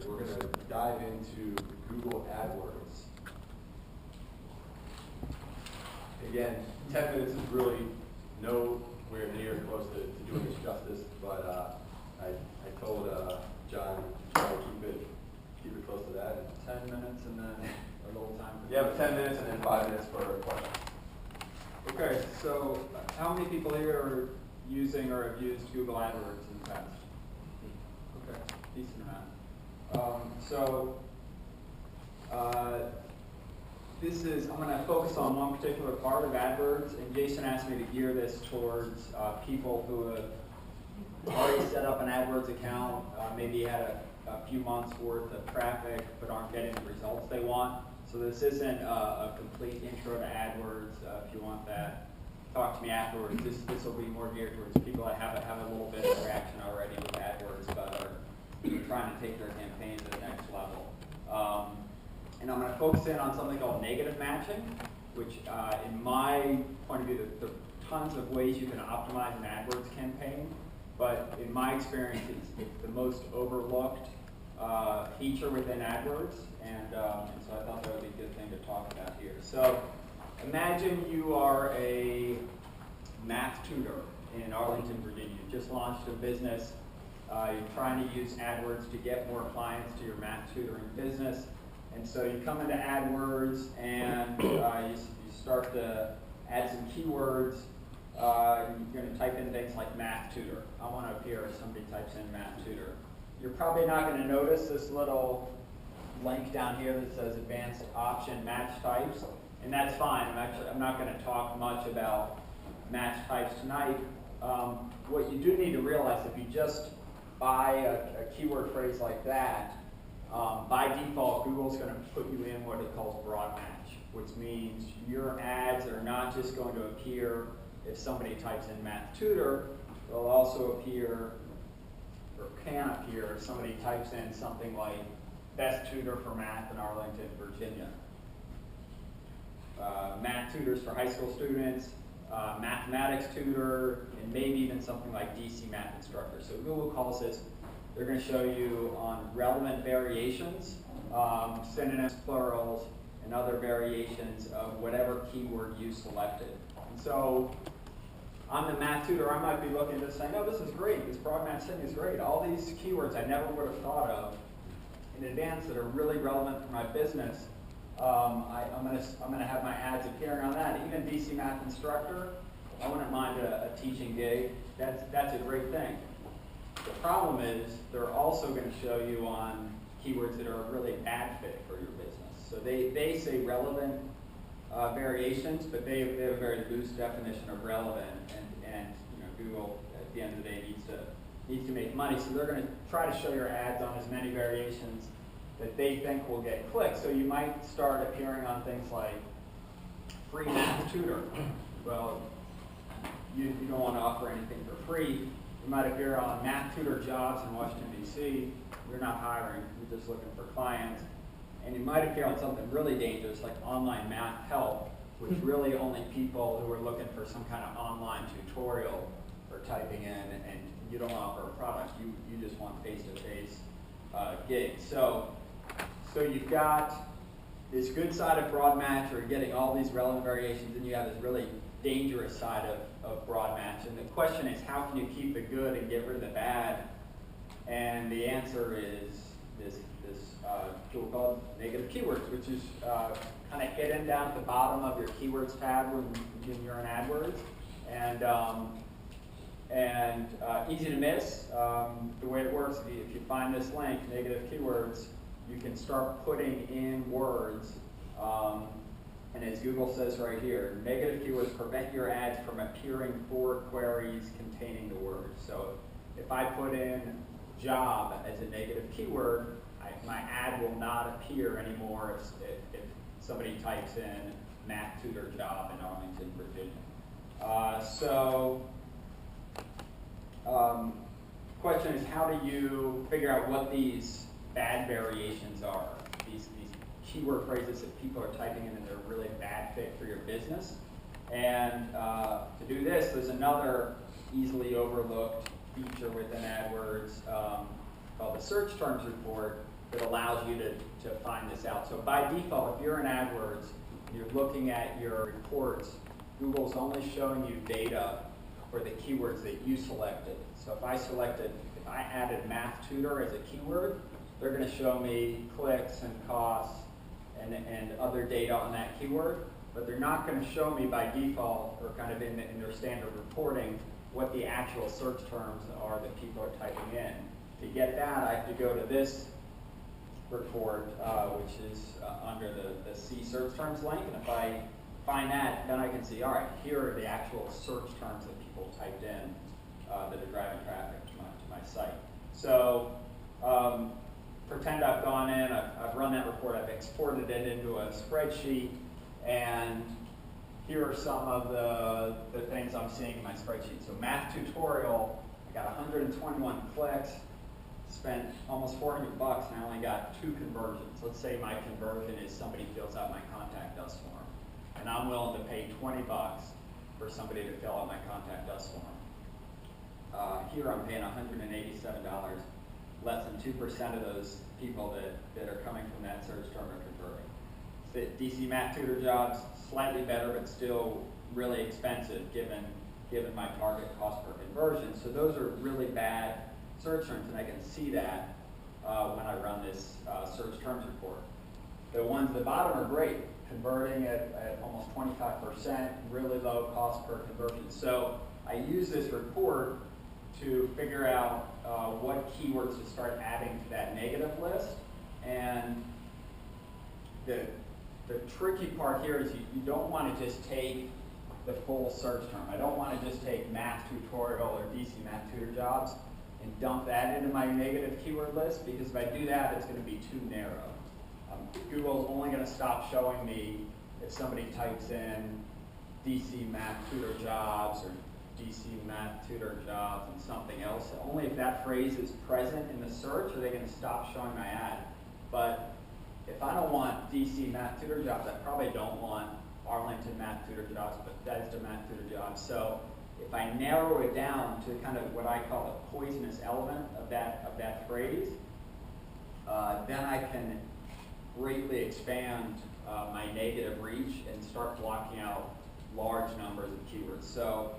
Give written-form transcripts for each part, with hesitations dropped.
and we're going to dive into Google AdWords. Again, 10 minutes is really nowhere near close to doing this justice, but I told John to try to keep it close to that. 10 minutes and then a little time for Yeah, but 10 minutes and then 5 minutes for questions. Okay, so how many people here are using or have used Google AdWords in the past? Okay, decent amount. I'm going to focus on one particular part of AdWords, and Jason asked me to gear this towards people who have already set up an AdWords account, maybe had a few months worth of traffic, but aren't getting the results they want. So this isn't a complete intro to AdWords. If you want that, talk to me afterwards. This will be more geared towards people that have a little bit of traction already with AdWords, but are trying to take their campaign to the next level. And I'm going to focus in on something called negative matching, which in my point of view, there are tons of ways you can optimize an AdWords campaign, but in my experience, it's the most overlooked feature within AdWords, and so I thought that would be a good thing to talk about here. So imagine you are a math tutor in Arlington, Virginia. You just launched a business. You're trying to use AdWords to get more clients to your math tutoring business. And so you come into AdWords and you start to add some keywords. You're going to type in things like math tutor. I want to appear if somebody types in math tutor. You're probably not going to notice this little link down here that says advanced option match types, and that's fine. I'm not going to talk much about match types tonight. What you do need to realize, if you just buy a keyword phrase like that, by default, Google's going to put you in what it calls broad match, which means your ads are not just going to appear if somebody types in math tutor. They'll also appear, or can appear, if somebody types in something like best tutor for math in Arlington, Virginia. Math tutors for high school students, mathematics tutor, and maybe even something like DC math instructor. So Google calls this, they're going to show you on relevant variations, synonyms, plurals, and other variations of whatever keyword you selected. And so I'm the math tutor, I might be looking at this saying, oh, this is great, this broad match thing is great. All these keywords I never would have thought of in advance that are really relevant for my business. I'm going to have my ads appearing on that. Even DC math instructor, I wouldn't mind a teaching gig. That's a great thing. The problem is they're also going to show you on keywords that are a really bad fit for your business. So they say relevant variations, but they have a very loose definition of relevant, and Google at the end of the day needs to make money. So they're going to try to show your ads on as many variations that they think will get clicks. So you might start appearing on things like free math tutor. Well, you don't want to offer anything for free. You might appear on math tutor jobs in Washington, D.C. You're not hiring, you're just looking for clients. And you might appear on something really dangerous like online math help, which really only people who are looking for some kind of online tutorial are typing in, and you don't offer a product, you just want face-to-face gigs. So you've got this good side of broad match, or getting all these relevant variations, and you have this really dangerous side of broad match. And the question is, how can you keep the good and get rid of the bad? And the answer is this tool called negative keywords, which is kind of hidden down at the bottom of your keywords tab when you're in AdWords, and easy to miss. The way it works, if you find this link, negative keywords, you can start putting in words. And as Google says right here, negative keywords prevent your ads from appearing for queries containing the word. So if I put in job as a negative keyword, my ad will not appear anymore if somebody types in math tutor job in Arlington, Virginia. Question is, how do you figure out what these bad variations are? These keyword phrases that people are typing in and they're really a bad fit for your business. And to do this, there's another easily overlooked feature within AdWords called the search terms report. that allows you to find this out. So by default, if you're in AdWords, you're looking at your reports, Google's only showing you data for the keywords that you selected. So if I added math tutor as a keyword, they're going to show me clicks and costs and other data on that keyword, but they're not going to show me by default or kind of in their standard reporting what the actual search terms are that people are typing in. To get that, I have to go to this report, which is under the See Search Terms link, and if I find that, then I can see, all right, here are the actual search terms that people typed in that are driving traffic to my site. So pretend I've gone in, I've run that report, I've exported it into a spreadsheet, and here are some of the things I'm seeing in my spreadsheet. So math tutorial, I got 121 clicks, spent almost 400 bucks, and I only got 2 conversions. Let's say my conversion is somebody fills out my contact us form, and I'm willing to pay 20 bucks for somebody to fill out my contact us form. Here I'm paying $187. Less than 2% of those people that are coming from that search term are converting. The DC math tutor jobs, slightly better, but still really expensive given my target cost per conversion. So those are really bad search terms, and I can see that when I run this search terms report. The ones at the bottom are great, converting at almost 25%, really low cost per conversion. So I use this report to figure out what keywords to start adding to that negative list. And the tricky part here is you don't want to just take the full search term. I don't want to just take math tutorial or DC math tutor jobs and dump that into my negative keyword list, because if I do that, it's going to be too narrow. Google's only going to stop showing me if somebody types in DC math tutor jobs or DC math tutor jobs and something else. Only if that phrase is present in the search are they going to stop showing my ad. But if I don't want DC math tutor jobs, I probably don't want Arlington math tutor jobs, but Bethesda math tutor jobs. So if I narrow it down to kind of what I call a poisonous element of that phrase, then I can greatly expand my negative reach and start blocking out large numbers of keywords. So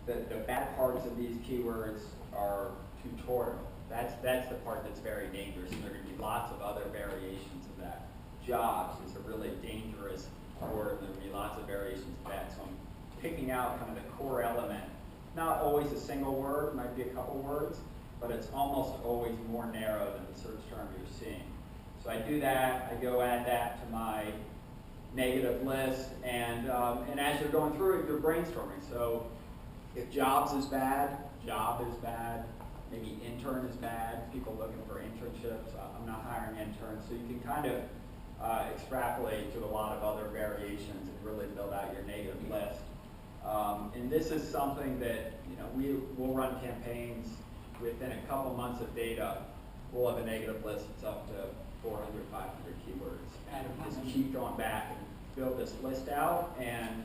the bad parts of these keywords are tutorial. That's the part that's very dangerous, and there are going to be lots of other variations of that. Jobs is a really dangerous word. There will be lots of variations of that. So I'm picking out kind of the core element. Not always a single word, might be a couple words, but it's almost always more narrow than the search term you're seeing. So I do that, I go add that to my negative list, and as you're going through it, you're brainstorming. So if jobs is bad, job is bad, maybe intern is bad, people looking for internships, I'm not hiring interns. So you can kind of extrapolate to a lot of other variations and really build out your negative list. And this is something that, we'll run campaigns within a couple months of data. We'll have a negative list that's up to 400, 500 keywords. And just keep going back and build this list out. And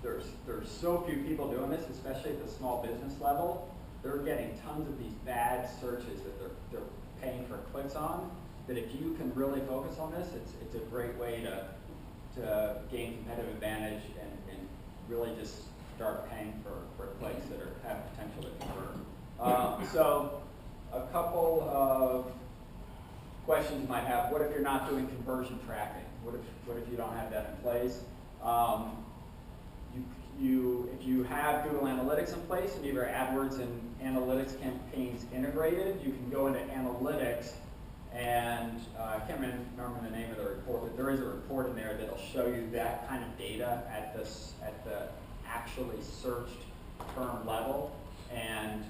there's so few people doing this, especially at the small business level. They're getting tons of these bad searches that they're paying for clicks on, that if you can really focus on this, it's a great way to gain competitive advantage and really just start paying for clicks that have potential to convert. So a couple of questions you might have. What if you're not doing conversion tracking? What if you don't have that in place? If you have Google Analytics in place and you have your AdWords and analytics campaigns integrated, you can go into analytics, and I can't remember the name of the report, but there is a report in there that'll show you that kind of data at the actually searched term level. And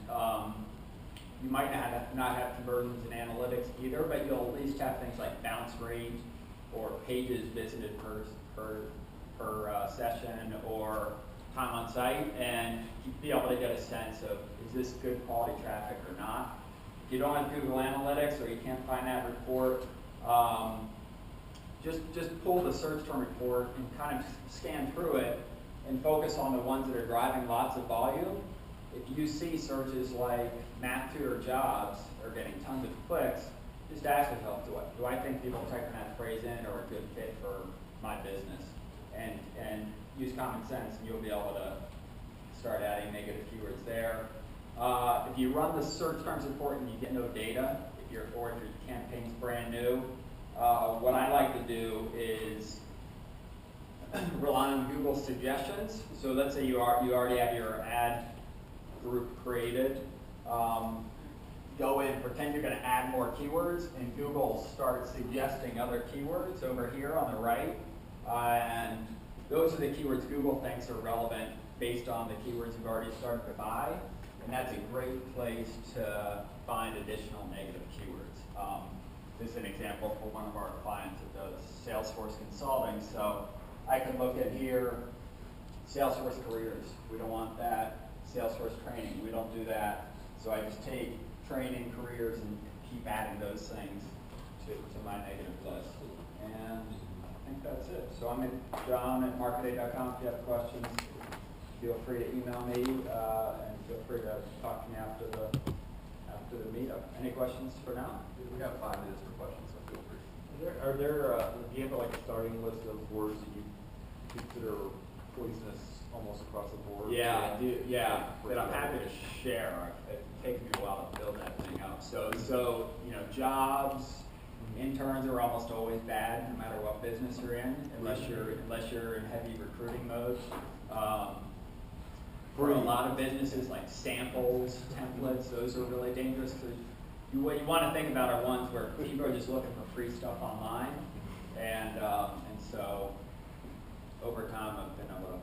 you might not have conversions in analytics either, but you'll at least have things like bounce rate or pages visited per session or time on site, and you'd be able to get a sense of, is this good quality traffic or not? If you don't have Google Analytics or you can't find that report, just pull the search term report and kind of scan through it and focus on the ones that are driving lots of volume. If you see searches like math tutor jobs are getting tons of clicks, just ask yourself, do I think people typing that phrase in are a good fit for my business? And use common sense, and you'll be able to start adding negative keywords there. If you run the search terms report and you get no data, if your campaign's brand new, what I like to do is rely on Google suggestions. So let's say you already have your ad group created. Go in, pretend you're going to add more keywords, and Google starts suggesting other keywords over here on the right. And those are the keywords Google thinks are relevant based on the keywords you've already started to buy. And that's a great place to find additional negative keywords. This is an example for one of our clients that does Salesforce consulting. So I can look at here, Salesforce careers. We don't want that. Salesforce training. We don't do that. So I just take training, careers, and keep adding those things to my negative list. And I think that's it. So I'm at john@marketade.com. If you have questions, feel free to email me, and feel free to talk to me after the meetup. Any questions for now? We have 5 minutes for questions, so feel free. Do you have like a starting list of words that you consider poisonous almost across the board? Yeah, I do. Yeah, that I'm happy to share. It's taken me a while to build that thing up. So you know, jobs, interns are almost always bad, no matter what business you're in, unless you're in heavy recruiting mode. For a lot of businesses, like samples, templates, those are really dangerous because what you want to think about are ones where people are just looking for free stuff online, and so over time I've been able to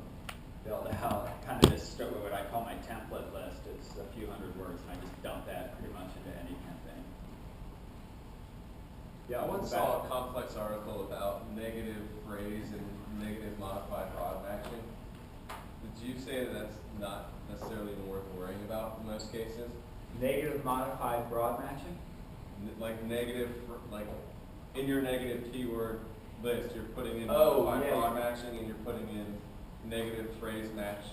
build out kind of this what I call my template list. It's a few hundred words, and I just dump that pretty much into any campaign. Yeah, I once saw a complex article about negative phrase and negative modified broad matching. Would you say that that's not necessarily even worth worrying about in most cases? Negative modified broad matching? Like negative, like in your negative keyword list, you're putting in Oh, modified yeah. broad matching and you're putting in negative phrase match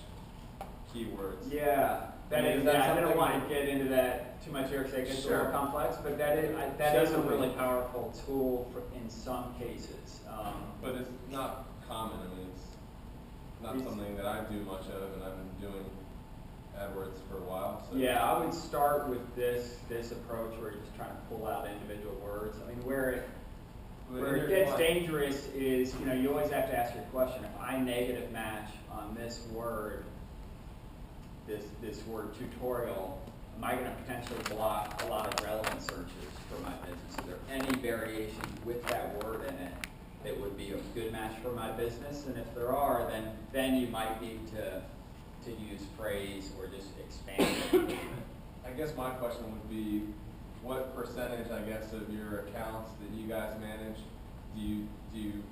keywords. Yeah, that I mean, is. is that I don't something want you- to get into that too much here because it gets a Sure. little complex, but that is a Definitely. really powerful tool in some cases. But it's not common. I mean, it's not something that I do much of, and I've been doing AdWords for a while. So. Yeah, I would start with this approach where you're just trying to pull out individual words. I mean, where it gets dangerous is, you know, you always have to ask your question. If I negative match on this word, this word tutorial, am I going to potentially block a lot of relevant searches for my business? Is there any variation with that word in it that would be a good match for my business? And if there are, then you might need to use phrase or just expand it. I guess my question would be, what percentage, I guess, of your accounts that you guys manage do you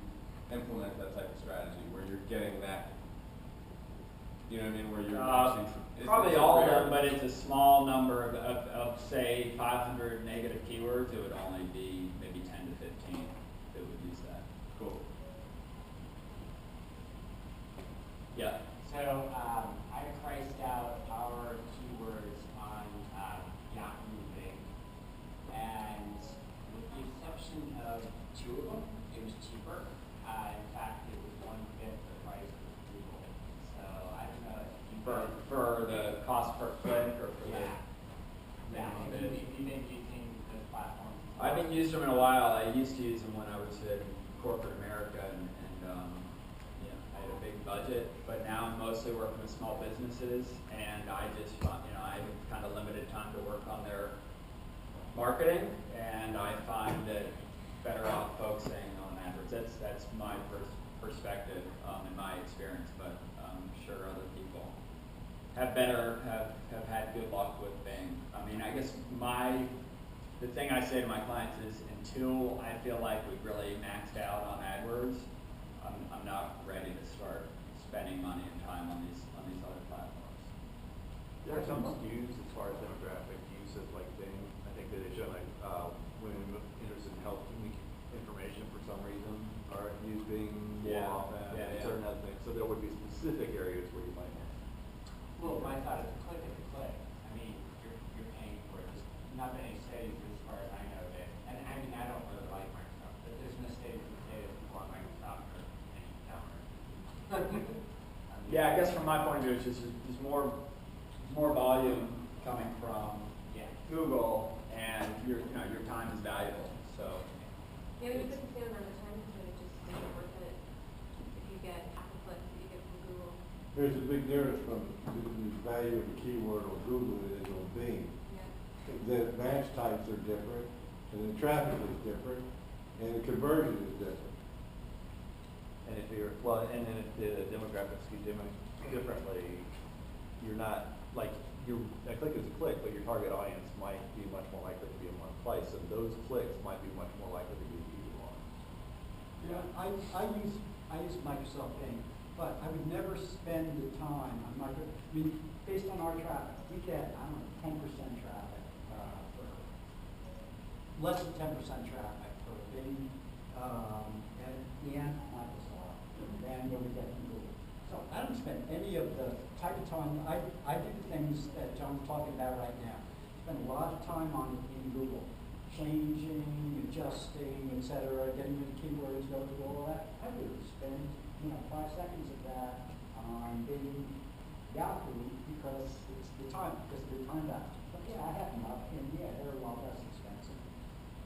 implement that type of strategy where you're getting that, you know what I mean, where you're actually, Probably all of them, but it's a small number of say 500 negative keywords. It would only be maybe 10 to 15 that would use that. Cool. Yeah. So I priced out our keywords on Yahoo Bing, and with the exception of 2 of them, it was cheaper. In fact, it was 1/5 the price of Google. So I don't know if you For the cost per click or for yeah. minimum If bid. you've been using the platform. I haven't used them in a while. I used to use them when I was in corporate America, and you know, I had a big budget. But now I'm mostly working with small businesses, and I just, you know, I have kind of limited time to work on their marketing, and I find that better off focusing on AdWords. That's my perspective in my experience, but I'm sure other people have had good luck with Bing. I mean, I guess the thing I say to my clients is, until I feel like we've really maxed out on AdWords, I'm not ready to start spending money and time on these other platforms. There are some skews as far as demographic use of like Bing. I think that they show like women interested in health information for some reason are using Yeah. more often, Yeah, and yeah. certain other things. So there would be specific areas where you might have. Well, my thought is click at the click. I mean, you're paying for it. There's not many studies as far as I know that, and I'm I guess from my point of view, it's just there's more volume coming from Google, and your time is valuable. So Yeah, but you put the same amount of time into it, it just isn't worth it if you get half a click that you get from Google. There's a big difference from the value of a keyword on Google than it is on Bing. Yeah. The match types are different, and the traffic is different, and the conversion is different. And if you're, and then if the demographics skew differently, you're not, like, a click is a click, but your target audience might be much more likely to be in one place, and those clicks might be much more likely to be Google ones. Yeah, I use Microsoft Bing, but I would never spend the time on Microsoft. I mean, based on our traffic, we get, I don't know, 10% traffic for, less than 10% traffic for Bing, and Microsoft, than what we get from Google. So I don't spend any of the type of time, I do the things that John's talking about right now. Spend a lot of time on in Google, changing, adjusting, et cetera, getting rid of keywords, all that. I would spend, 5 seconds of that on Bing, Yahoo, because it's the time, because of the time value. But yeah, I have them up, and yeah, they're a lot less expensive.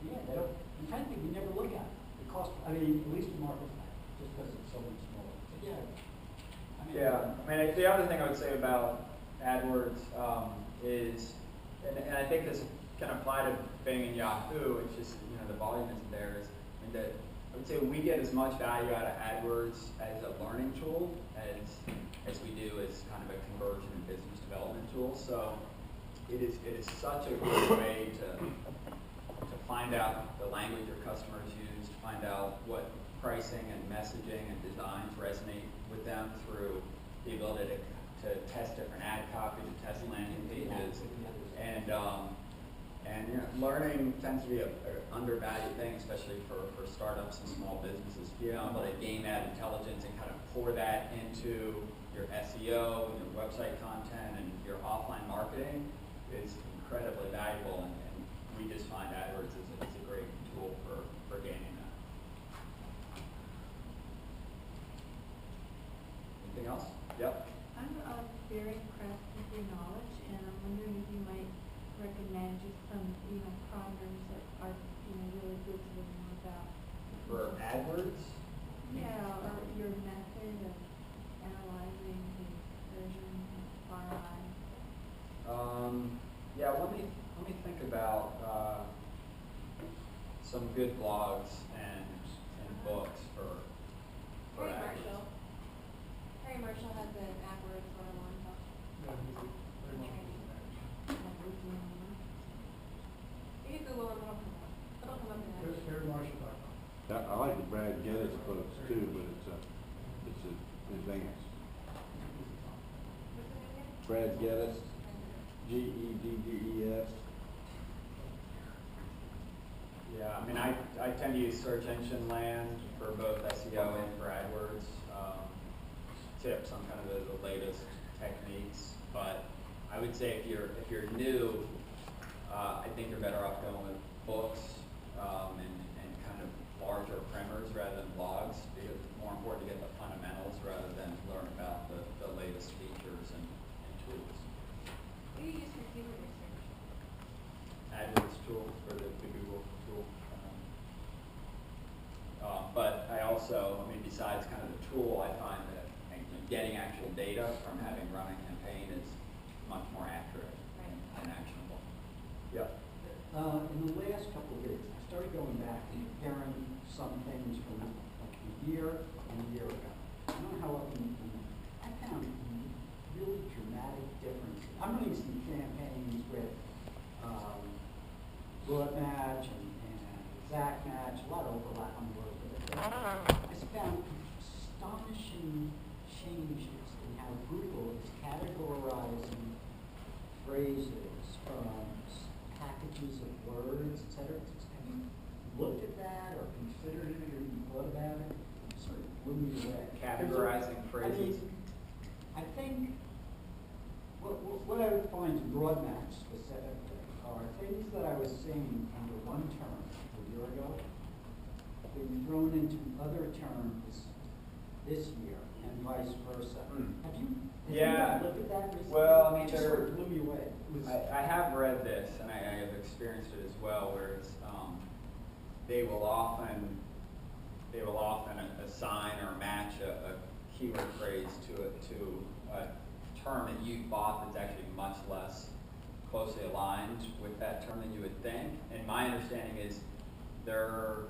Yeah, they don't, in fact, we never look at it. The cost, I mean, at least in marketade, just because it's so much smaller. But yeah. The other thing I would say about AdWords is, and I think this can apply to Bing and Yahoo, it's just, the volume isn't there, that I would say we get as much value out of AdWords as a learning tool as we do as kind of a conversion and business development tool. So it is such a good way to find out the language your customers use, to find out what pricing and messaging and designs resonate with them through the ability to test different ad copy, to test landing pages, and learning tends to be an undervalued thing, especially for startups and small businesses. Being able to gain that intelligence and kind of pour that into your SEO, your website content, and your offline marketing is incredibly valuable, and we just find AdWords is a great tool for gaining that. Anything else? Yep. I'm very impressed with your knowledge, and I'm wondering if you might recommend just some, primers that are, really good to learn more about. For AdWords? Yeah, or your method of analyzing the version of ROI. Let me think about some good blogs and books for Harry AdWords. Marshall. Harry Marshall has an AdWords 101 book. You can Google him, it'll come up in that. Marshall.com. I like the Brad Geddes books too, but it's advanced. What's the name again? Brad Geddes, Geddes. Yeah, I tend to use search engine land for both SEO and for AdWords. Tips on kind of the latest techniques, but I would say if you're new, I think you're better off going with books and kind of larger primers rather than blogs, because it's more important to get the fundamentals rather than learn about the latest features and tools. What do you use for keyword research? AdWords tool for the Google tool. But I also, besides kind of the tool, I find that getting actual data from having run a campaign is much more accurate and actionable. Yep. In the last couple of years, I started going back and comparing some things from like a year and a year ago. I don't know how often I found really dramatic differences. I'm running some campaigns with Broad Match and Exact Match, a lot of overlap on the words, but I found astonishing changes in how Google is categorizing phrases from packages of words, et cetera. Have you looked at that or considered it or even thought about it? It sort of blew me away. Categorizing phrases? I think what I would find in Broad Match specifically are things that I was seeing under one term a year ago being thrown into other terms this year and vice versa. Have you Yeah. looked at that recently? Well, I mean, It just sort of blew me away. It was, I have read this, and I have experienced it as well, where it's, they will often assign or match a keyword phrase to a term that you bought that's actually much less closely aligned with that term than you would think. And my understanding is they're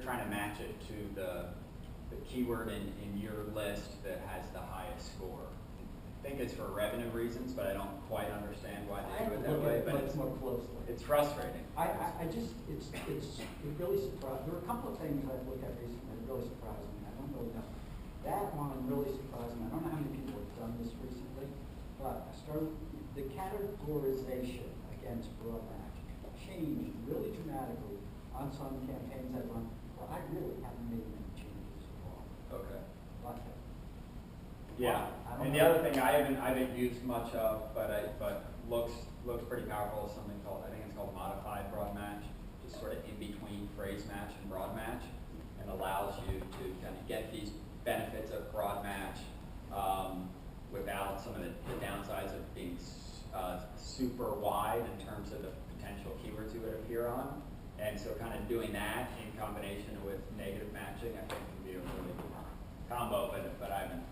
trying to match it to the keyword in your list that has the highest score. I think it's for revenue reasons, but I don't quite understand why they do it that way. But it's more closely. it's frustrating. I just, it really surprised, there were a couple of things I've looked at recently that really surprised me. I don't know that. That one really surprised me. I don't know how many people have done this recently, but I started, the categorization against broad match changed really dramatically on some campaigns I've run, where I really haven't made many changes at all. Okay. But, Yeah, I don't and the know. other thing I haven't used much of, but looks pretty powerful, is something called, I think it's called modified broad match, just sort of in between phrase match and broad match, and allows you to kind of get these benefits of broad match without some of the downsides of being super wide in terms of the potential keywords you would appear on. And so kind of doing that in combination with negative matching, I think can be a really good combo, but I haven't